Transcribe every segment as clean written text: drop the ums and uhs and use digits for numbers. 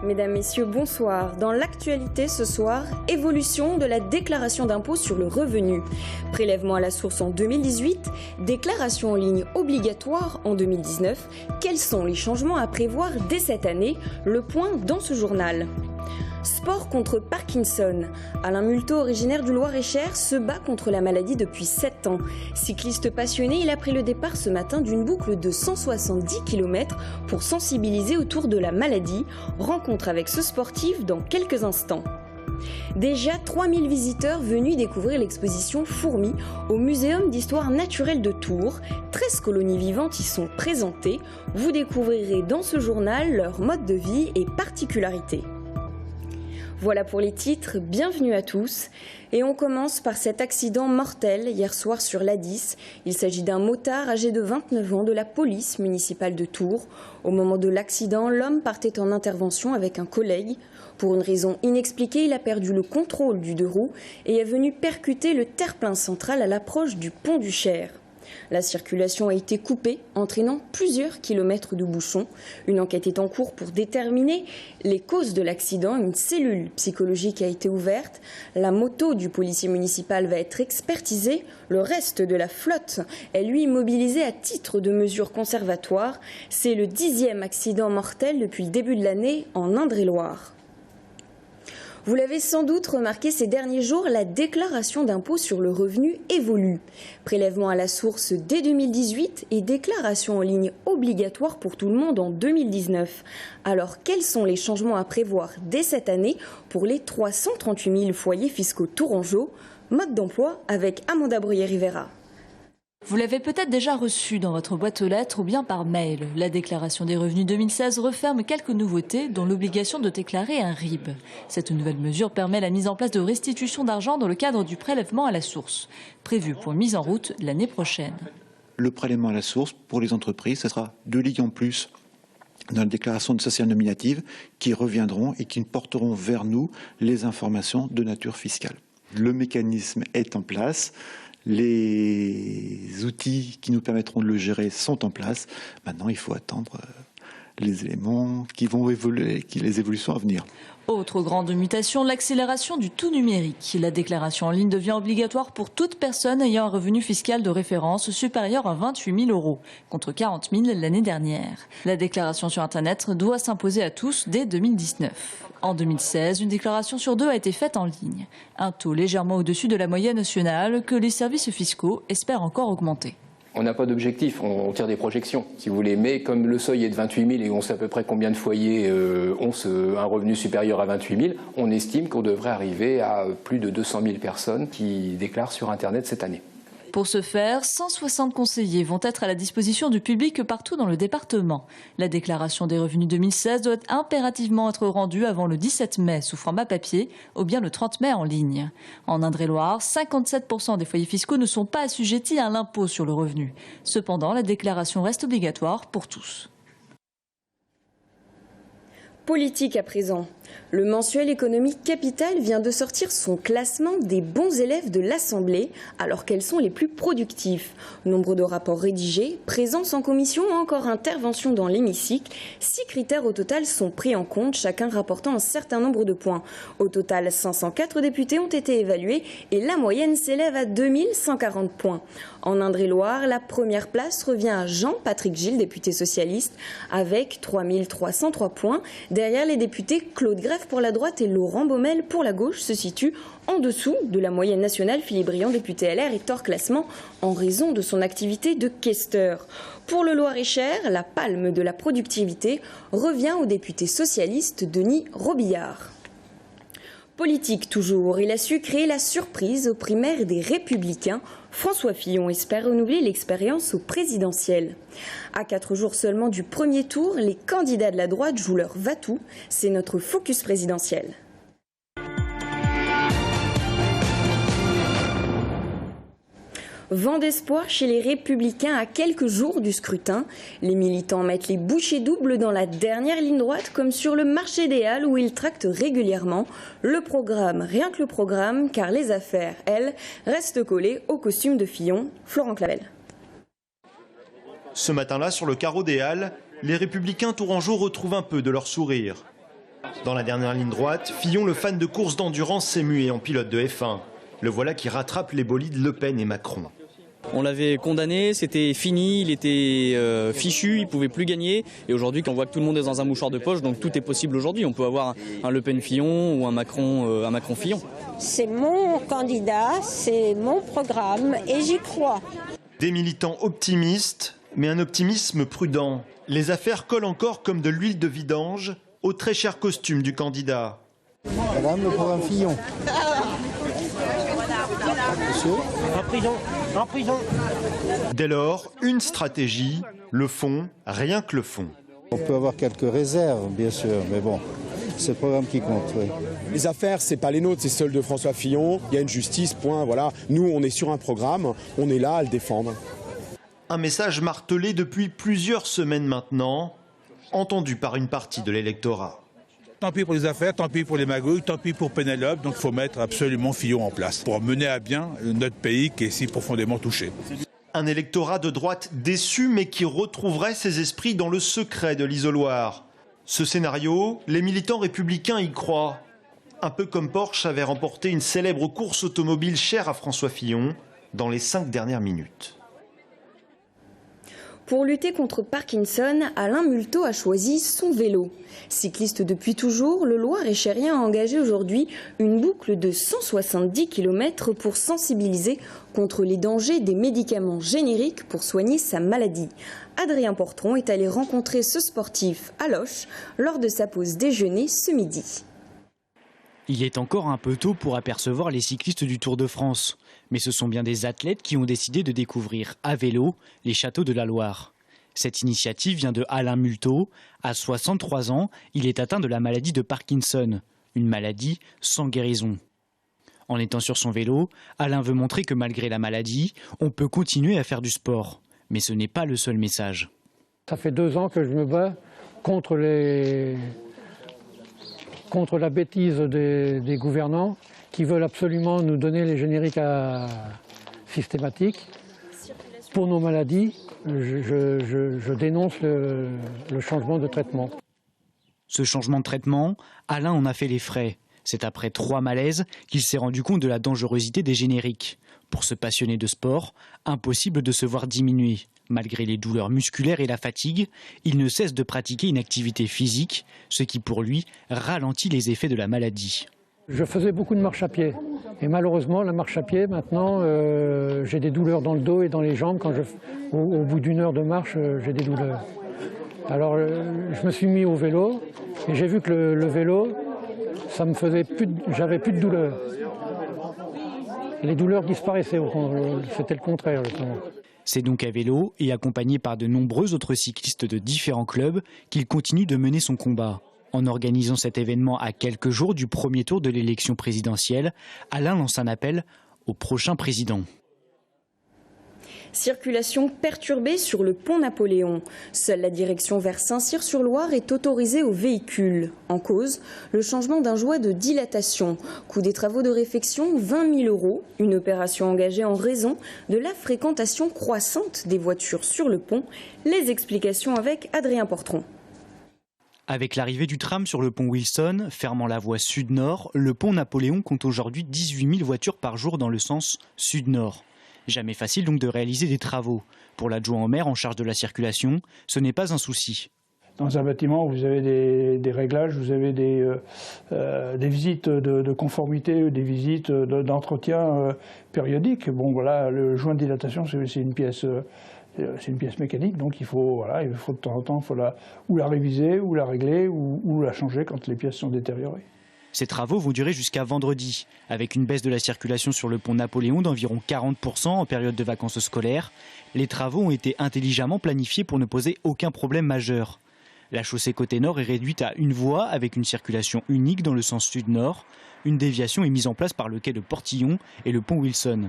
Mesdames, Messieurs, bonsoir. Dans l'actualité ce soir, évolution de la déclaration d'impôt sur le revenu. Prélèvement à la source en 2018, déclaration en ligne obligatoire en 2019. Quels sont les changements à prévoir dès cette année? Le point dans ce journal. Sport contre Parkinson. Alain Multeau, originaire du Loir-et-Cher, se bat contre la maladie depuis 7 ans. Cycliste passionné, il a pris le départ ce matin d'une boucle de 170 km pour sensibiliser autour de la maladie. Rencontre avec ce sportif dans quelques instants. Déjà 3000 visiteurs venus découvrir l'exposition Fourmis au Muséum d'histoire naturelle de Tours. 13 colonies vivantes y sont présentées. Vous découvrirez dans ce journal leur mode de vie et particularités. Voilà pour les titres, bienvenue à tous. Et on commence par cet accident mortel hier soir sur l'A10. Il s'agit d'un motard âgé de 29 ans de la police municipale de Tours. Au moment de l'accident, l'homme partait en intervention avec un collègue. Pour une raison inexpliquée, il a perdu le contrôle du deux roues et est venu percuter le terre-plein central à l'approche du pont du Cher. La circulation a été coupée, entraînant plusieurs kilomètres de bouchons. Une enquête est en cours pour déterminer les causes de l'accident. Une cellule psychologique a été ouverte. La moto du policier municipal va être expertisée. Le reste de la flotte est lui mobilisé à titre de mesure conservatoire. C'est le 10e accident mortel depuis le début de l'année en Indre-et-Loire. Vous l'avez sans doute remarqué ces derniers jours, la déclaration d'impôt sur le revenu évolue. Prélèvement à la source dès 2018 et déclaration en ligne obligatoire pour tout le monde en 2019. Alors, quels sont les changements à prévoir dès cette année pour les 338 000 foyers fiscaux tourangeaux? Mode d'emploi avec Amanda Bruyère-Rivera. Vous l'avez peut-être déjà reçu dans votre boîte aux lettres ou bien par mail. La déclaration des revenus 2016 referme quelques nouveautés, dont l'obligation de déclarer un RIB. Cette nouvelle mesure permet la mise en place de restitution d'argent dans le cadre du prélèvement à la source, prévu pour mise en route l'année prochaine. Le prélèvement à la source pour les entreprises, ce sera 2 lignes en plus dans la déclaration de sociale nominative qui reviendront et qui porteront vers nous les informations de nature fiscale. Le mécanisme est en place. Les outils qui nous permettront de le gérer sont en place. Maintenant, il faut attendre les éléments qui vont évoluer, les évolutions à venir. Autre grande mutation, l'accélération du tout numérique. La déclaration en ligne devient obligatoire pour toute personne ayant un revenu fiscal de référence supérieur à 28 000 €, contre 40 000 l'année dernière. La déclaration sur Internet doit s'imposer à tous dès 2019. En 2016, une déclaration sur 2 a été faite en ligne. Un taux légèrement au-dessus de la moyenne nationale que les services fiscaux espèrent encore augmenter. On n'a pas d'objectif, on tire des projections, si vous voulez. Mais comme le seuil est de 28 000 et on sait à peu près combien de foyers ont un revenu supérieur à 28 000, on estime qu'on devrait arriver à plus de 200 000 personnes qui déclarent sur Internet cette année. Pour ce faire, 160 conseillers vont être à la disposition du public partout dans le département. La déclaration des revenus 2016 doit impérativement être rendue avant le 17 mai sous format papier ou bien le 30 mai en ligne. En Indre-et-Loire, 57% des foyers fiscaux ne sont pas assujettis à l'impôt sur le revenu. Cependant, la déclaration reste obligatoire pour tous. Politique à présent. Le mensuel économique Capital vient de sortir son classement des bons élèves de l'Assemblée, alors quels sont les plus productifs. Nombre de rapports rédigés, présence en commission ou encore intervention dans l'hémicycle. 6 critères au total sont pris en compte, chacun rapportant un certain nombre de points. Au total, 504 députés ont été évalués et la moyenne s'élève à 2140 points. En Indre-et-Loire, la première place revient à Jean-Patrick Gilles, député socialiste, avec 3303 points. Derrière les députés, Claude Greff pour la droite et Laurent Baumel pour la gauche se situent en dessous de la moyenne nationale. Philippe Briand, député LR, est hors classement en raison de son activité de questeur. Pour le Loir-et-Cher, la palme de la productivité revient au député socialiste Denis Robillard. Politique toujours, il a su créer la surprise aux primaires des Républicains. François Fillon espère renouveler l'expérience au présidentiel. À 4 jours seulement du premier tour, les candidats de la droite jouent leur va-tout. C'est notre focus présidentiel. Vent d'espoir chez les Républicains à quelques jours du scrutin. Les militants mettent les bouchées doubles dans la dernière ligne droite, comme sur le marché des Halles où ils tractent régulièrement le programme, rien que le programme, car les affaires, elles, restent collées au costume de Fillon. Florent Clavel. Ce matin-là, sur le carreau des Halles, les Républicains tourangeaux retrouvent un peu de leur sourire. Dans la dernière ligne droite, Fillon, le fan de course d'endurance, s'est mué en pilote de F1. Le voilà qui rattrape les bolides Le Pen et Macron. On l'avait condamné, c'était fini, il était fichu, il ne pouvait plus gagner. Et aujourd'hui, on voit que tout le monde est dans un mouchoir de poche, donc tout est possible aujourd'hui. On peut avoir un Le Pen-Fillon ou un Macron-Fillon. C'est mon candidat, c'est mon programme et j'y crois. Des militants optimistes, mais un optimisme prudent. Les affaires collent encore comme de l'huile de vidange au très cher costume du candidat. Madame, le programme Fillon. Monsieur ? En prison. Dès lors, une stratégie, le fond, rien que le fond. On peut avoir quelques réserves, bien sûr, mais bon, c'est le programme qui compte. Oui. Les affaires, c'est pas les nôtres, c'est celles de François Fillon. Il y a une justice, point, voilà. Nous, on est sur un programme, on est là à le défendre. Un message martelé depuis plusieurs semaines maintenant, entendu par une partie de l'électorat. Tant pis pour les affaires, tant pis pour les magouilles, tant pis pour Pénélope. Donc il faut mettre absolument Fillon en place pour mener à bien notre pays qui est si profondément touché. Un électorat de droite déçu mais qui retrouverait ses esprits dans le secret de l'isoloir. Ce scénario, les militants républicains y croient. Un peu comme Porsche avait remporté une célèbre course automobile chère à François Fillon dans les 5 dernières minutes. Pour lutter contre Parkinson, Alain Multot a choisi son vélo. Cycliste depuis toujours, le Loir-et-Cherien a engagé aujourd'hui une boucle de 170 km pour sensibiliser contre les dangers des médicaments génériques pour soigner sa maladie. Adrien Portron est allé rencontrer ce sportif à Loches lors de sa pause déjeuner ce midi. Il est encore un peu tôt pour apercevoir les cyclistes du Tour de France. Mais ce sont bien des athlètes qui ont décidé de découvrir à vélo les châteaux de la Loire. Cette initiative vient de Alain Multot. À 63 ans, il est atteint de la maladie de Parkinson, une maladie sans guérison. En étant sur son vélo, Alain veut montrer que malgré la maladie, on peut continuer à faire du sport. Mais ce n'est pas le seul message. Ça fait 2 ans que je me bats contre la bêtise des gouvernants qui veulent absolument nous donner les génériques systématiques. Pour nos maladies, je dénonce le changement de traitement. Ce changement de traitement, Alain en a fait les frais. C'est après 3 malaises qu'il s'est rendu compte de la dangerosité des génériques. Pour ce passionné de sport, impossible de se voir diminuer. Malgré les douleurs musculaires et la fatigue, il ne cesse de pratiquer une activité physique, ce qui pour lui ralentit les effets de la maladie. Je faisais beaucoup de marche à pied. Et malheureusement, la marche à pied, maintenant, j'ai des douleurs dans le dos et dans les jambes. Au bout d'1 heure de marche, j'ai des douleurs. Alors, je me suis mis au vélo et j'ai vu que le vélo, ça me faisait j'avais plus de douleurs. Les douleurs disparaissaient, c'était le contraire. Justement. C'est donc à vélo et accompagné par de nombreux autres cyclistes de différents clubs qu'il continue de mener son combat. En organisant cet événement à quelques jours du premier tour de l'élection présidentielle, Alain lance un appel au prochain président. Circulation perturbée sur le pont Napoléon. Seule la direction vers Saint-Cyr-sur-Loire est autorisée aux véhicules. En cause, le changement d'un joint de dilatation. Coût des travaux de réfection, 20 000 €. Une opération engagée en raison de la fréquentation croissante des voitures sur le pont. Les explications avec Adrien Portron. Avec l'arrivée du tram sur le pont Wilson, fermant la voie sud-nord, le pont Napoléon compte aujourd'hui 18 000 voitures par jour dans le sens sud-nord. Jamais facile donc de réaliser des travaux. Pour l'adjoint au maire en charge de la circulation, ce n'est pas un souci. Dans un bâtiment, vous avez des réglages, vous avez des visites de conformité, des visites d'entretien périodiques. Bon voilà, le joint de dilatation, c'est une pièce mécanique, donc il faut de temps en temps ou la réviser, ou la régler, ou la changer quand les pièces sont détériorées. Ces travaux vont durer jusqu'à vendredi, avec une baisse de la circulation sur le pont Napoléon d'environ 40% en période de vacances scolaires. Les travaux ont été intelligemment planifiés pour ne poser aucun problème majeur. La chaussée côté nord est réduite à une voie avec une circulation unique dans le sens sud-nord. Une déviation est mise en place par le quai de Portillon et le pont Wilson.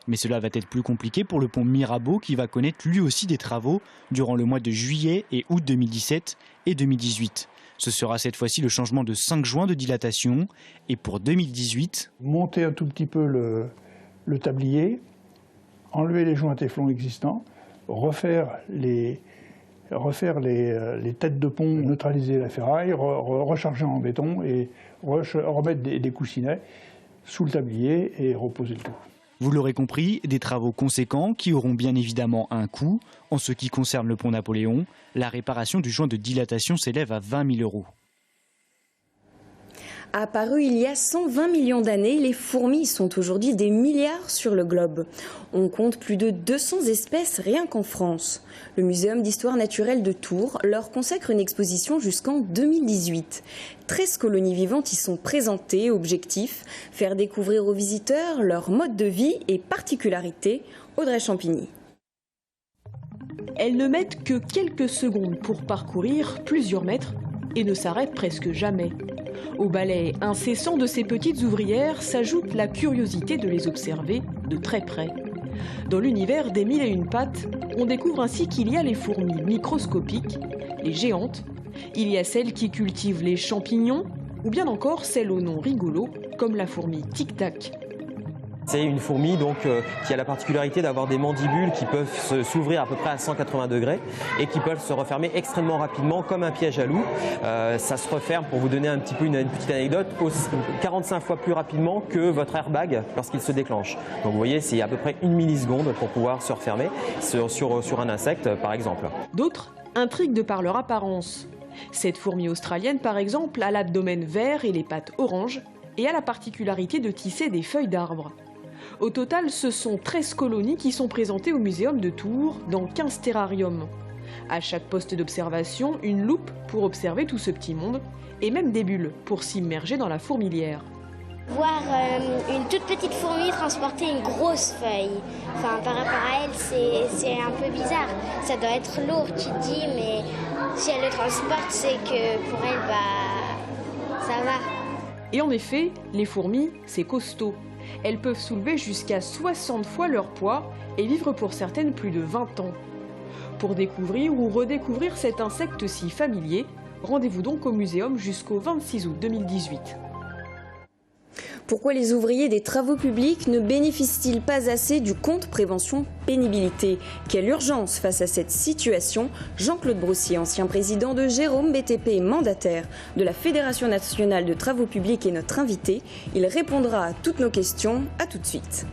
Mais cela va être plus compliqué pour le pont Mirabeau qui va connaître lui aussi des travaux durant le mois de juillet et août 2017 et 2018. Ce sera cette fois-ci le changement de 5 joints de dilatation. Et pour 2018... monter un tout petit peu le tablier, enlever les joints téflon existants, refaire les refaire les têtes de pont, neutraliser la ferraille, recharger en béton et remettre des coussinets sous le tablier et reposer le tout. Vous l'aurez compris, des travaux conséquents qui auront bien évidemment un coût. En ce qui concerne le pont Napoléon, la réparation du joint de dilatation s'élève à 20 000 €. Apparues il y a 120 millions d'années, les fourmis sont aujourd'hui des milliards sur le globe. On compte plus de 200 espèces rien qu'en France. Le Muséum d'histoire naturelle de Tours leur consacre une exposition jusqu'en 2018. 13 colonies vivantes y sont présentées. Objectif, faire découvrir aux visiteurs leur mode de vie et particularités. Audrey Champigny. Elles ne mettent que quelques secondes pour parcourir plusieurs mètres et ne s'arrêtent presque jamais. Au balai incessant de ces petites ouvrières s'ajoute la curiosité de les observer de très près. Dans l'univers des 1001 pattes, on découvre ainsi qu'il y a les fourmis microscopiques, les géantes, il y a celles qui cultivent les champignons, ou bien encore celles au nom rigolo, comme la fourmi tic-tac. C'est une fourmi donc, qui a la particularité d'avoir des mandibules qui peuvent s'ouvrir à peu près à 180 degrés et qui peuvent se refermer extrêmement rapidement comme un piège à loup. Ça se referme, pour vous donner un petit peu une petite anecdote, 45 fois plus rapidement que votre airbag lorsqu'il se déclenche. Donc vous voyez, c'est à peu près 1 milliseconde pour pouvoir se refermer sur un insecte par exemple. D'autres intriguent de par leur apparence. Cette fourmi australienne par exemple a l'abdomen vert et les pattes oranges et a la particularité de tisser des feuilles d'arbres. Au total, ce sont 13 colonies qui sont présentées au Muséum de Tours dans 15 terrariums. À chaque poste d'observation, une loupe pour observer tout ce petit monde et même des bulles pour s'immerger dans la fourmilière. Voir une toute petite fourmi transporter une grosse feuille, enfin, par rapport à elle, c'est un peu bizarre. Ça doit être lourd, tu te dis, mais si elle le transporte, c'est que pour elle, ça va. Et en effet, les fourmis, c'est costaud. Elles peuvent soulever jusqu'à 60 fois leur poids et vivre pour certaines plus de 20 ans. Pour découvrir ou redécouvrir cet insecte si familier, rendez-vous donc au muséum jusqu'au 26 août 2018. Pourquoi les ouvriers des travaux publics ne bénéficient-ils pas assez du compte prévention pénibilité? Quelle urgence face à cette situation? Jean-Claude Broussier, ancien président de Jérôme BTP et mandataire de la Fédération nationale de travaux publics, est notre invité. Il répondra à toutes nos questions. À tout de suite.